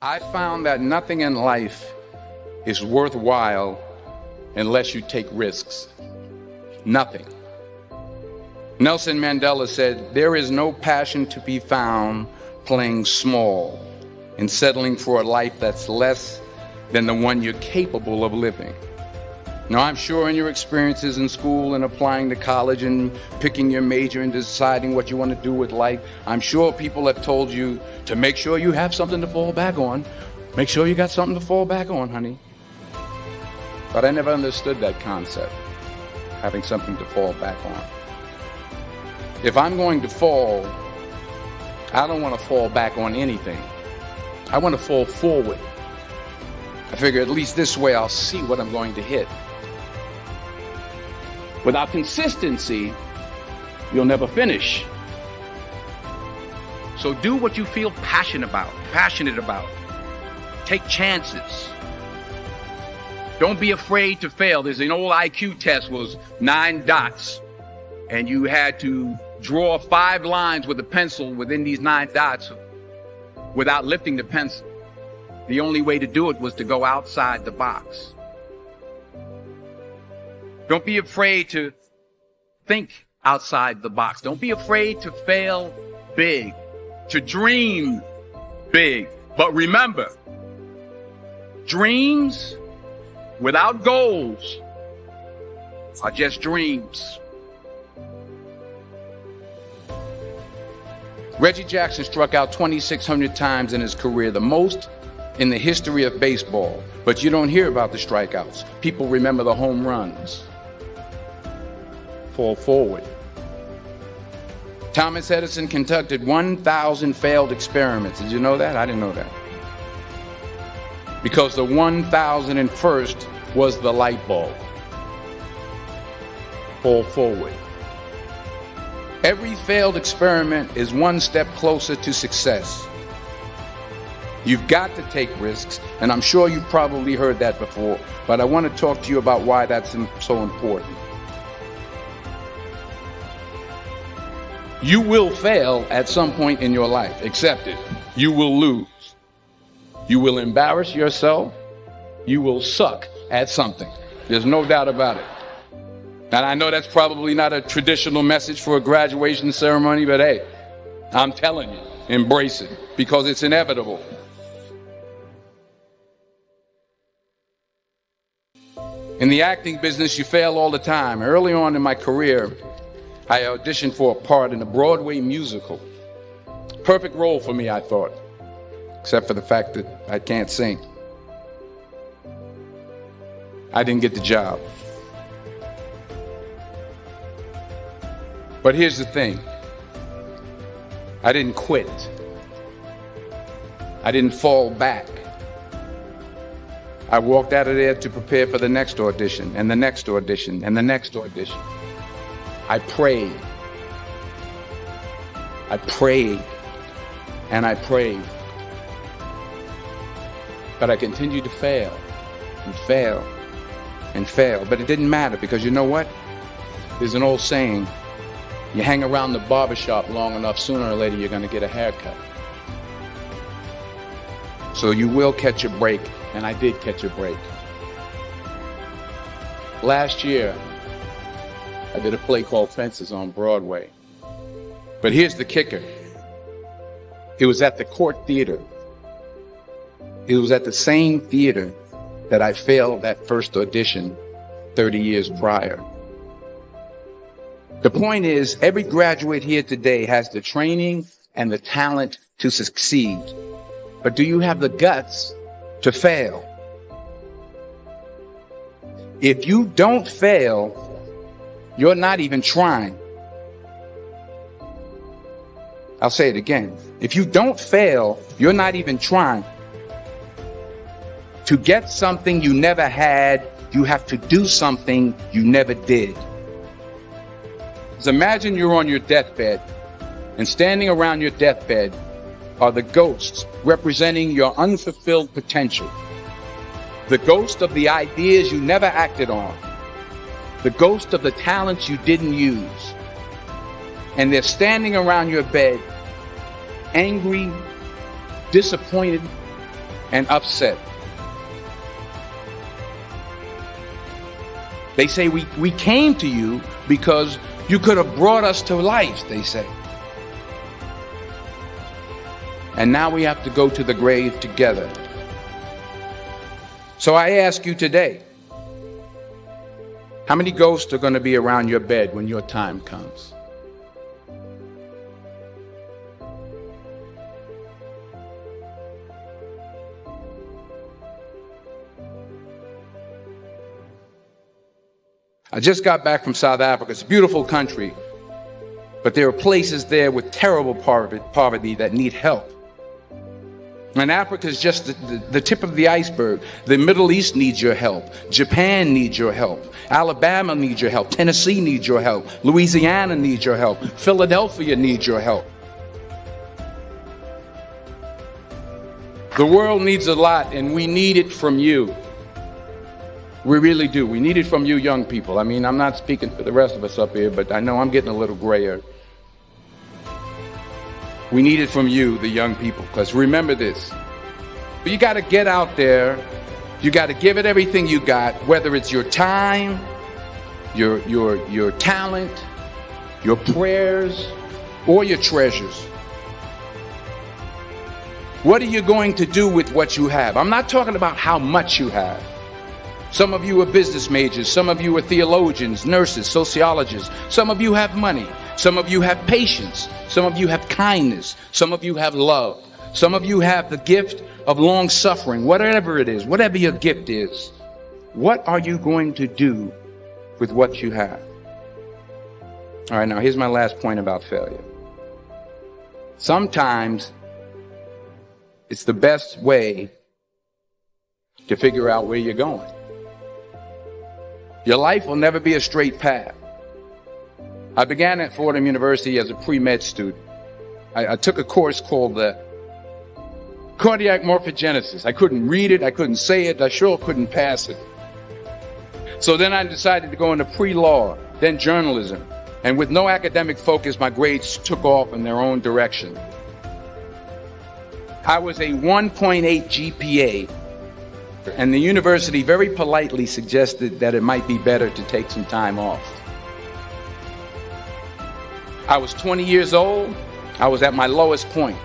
I found that nothing in life is worthwhile unless you take risks. Nothing. Nelson Mandela said, "There is no passion to be found playing small and settling for a life that's less than the one you're capable of living." Now, I'm sure in your experiences in school and applying to college and picking your major and deciding what you want to do with life, I'm sure people have told you to make sure you have something to fall back on. Make sure you got something to fall back on, honey. But I never understood that concept, having something to fall back on. If I'm going to fall, I don't want to fall back on anything. I want to fall forward. I figure at least this way I'll see what I'm going to hit. Without consistency, you'll never finish. So do what you feel passionate about. Take chances. Don't be afraid to fail. There's an old IQ test, was 9 dots, and you had to draw 5 lines with a pencil within these 9 dots without lifting the pencil. The only way to do it was to go outside the box. Don't be afraid to think outside the box. Don't be afraid to fail big, to dream big. But remember, dreams without goals are just dreams. Reggie Jackson struck out 2,600 times in his career, the most in the history of baseball. But you don't hear about the strikeouts. People remember the home runs. Fall forward. Thomas Edison conducted 1,000 failed experiments. Did you know that? I didn't know that. Because the 1,001st was the light bulb. Fall forward. Every failed experiment is one step closer to success. You've got to take risks, and I'm sure you've probably heard that before, but I want to talk to you about why that's so important. You will fail at some point in your life. Accept it. You will lose. You will embarrass yourself. You will suck at something. There's no doubt about it. And I know that's probably not a traditional message for a graduation ceremony, but hey, I'm telling you, embrace it because it's inevitable. In the acting business, you fail all the time. Early on in my career, I auditioned for a part in a Broadway musical. Perfect role for me, I thought, except for the fact that I can't sing. I didn't get the job. But here's the thing. I didn't quit. I didn't fall back. I walked out of there to prepare for the next audition, and the next audition, and the next audition. I prayed. I prayed. And I prayed. But I continued to fail and fail and fail. But it didn't matter because you know what? There's an old saying, you hang around the barbershop long enough, sooner or later you're going to get a haircut. So you will catch a break, and I did catch a break. Last year, I did a play called Fences on Broadway. But here's the kicker. It was at the Court Theater. It was at the same theater that I failed that first audition 30 years prior. The point is, every graduate here today has the training and the talent to succeed. But do you have the guts to fail? If you don't fail, you're not even trying. I'll say it again. If you don't fail, you're not even trying. To get something you never had, you have to do something you never did. Just imagine you're on your deathbed, and standing around your deathbed are the ghosts representing your unfulfilled potential. The ghost of the ideas you never acted on. The ghost of the talents you didn't use. And they're standing around your bed, angry, disappointed, and upset. They say we came to you because you could have brought us to life, they say. And now we have to go to the grave together. So I ask you today, how many ghosts are going to be around your bed when your time comes? I just got back from South Africa. It's a beautiful country, but there are places there with terrible poverty that need help. And Africa is just the tip of the iceberg. The Middle East needs your help. Japan needs your help. Alabama needs your help. Tennessee needs your help. Louisiana needs your help. Philadelphia needs your help. The world needs a lot, and we need it from you. We really do. We need it from you young people. I mean, I'm not speaking for the rest of us up here, but I know I'm getting a little grayer. We need it from you, the young people, because remember this. You got to get out there. You got to give it everything you got, whether it's your time, your talent, your prayers, or your treasures. What are you going to do with what you have? I'm not talking about how much you have. Some of you are business majors. Some of you are theologians, nurses, sociologists. Some of you have money. Some of you have patience. Some of you have kindness. Some of you have love. Some of you have the gift of long suffering. Whatever it is, whatever your gift is, what are you going to do with what you have? All right, now here's my last point about failure. Sometimes it's the best way to figure out where you're going. Your life will never be a straight path. I began at Fordham University as a pre-med student. I took a course called cardiac morphogenesis. I couldn't read it. I couldn't say it. I sure couldn't pass it. So then I decided to go into pre-law, then journalism. And with no academic focus, my grades took off in their own direction. I was a 1.8 GPA. And the university very politely suggested that it might be better to take some time off. I was 20 years old. I was at my lowest point.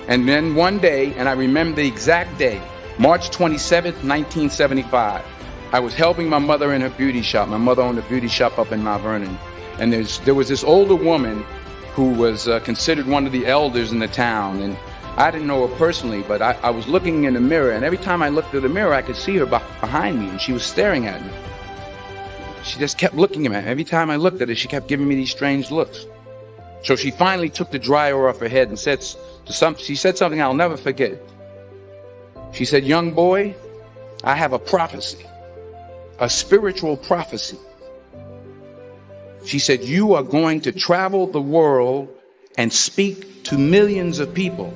And then one day, and I remember the exact day, March 27th, 1975, I was helping my mother in her beauty shop. My mother owned a beauty shop up in Mount Vernon. And there was this older woman who was considered one of the elders in the town. And I didn't know her personally, but I was looking in the mirror, and every time I looked at the mirror, I could see her behind me, and she was staring at me. She just kept looking at me. Every time I looked at her, she kept giving me these strange looks. So she finally took the dryer off her head and she said something I'll never forget. She said, "Young boy, I have a prophecy, a spiritual prophecy." She said, "You are going to travel the world and speak to millions of people."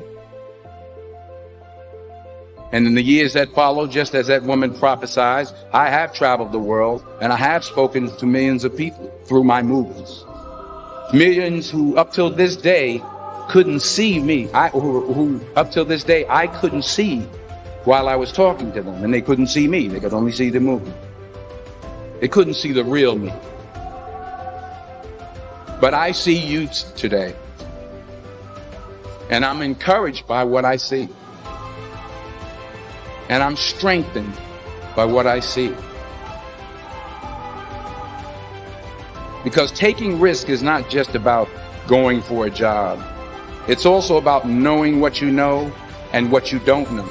And in the years that followed, just as that woman prophesied, I have traveled the world and I have spoken to millions of people through my movies. Millions who up till this day couldn't see me. Who up till this day I couldn't see while I was talking to them, and they couldn't see me. They could only see the movie. They couldn't see the real me. But I see you today, and I'm encouraged by what I see. And I'm strengthened by what I see. Because taking risk is not just about going for a job. It's also about knowing what you know and what you don't know.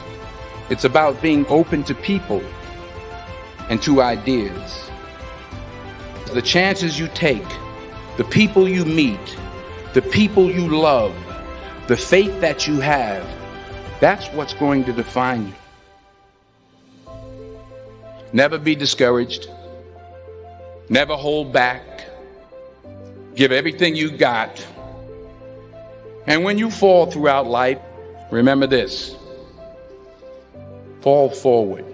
It's about being open to people and to ideas. The chances you take, the people you meet, the people you love, the faith that you have, that's what's going to define you. Never be discouraged. Never hold back. Give everything you got. And when you fall throughout life, remember this: fall forward.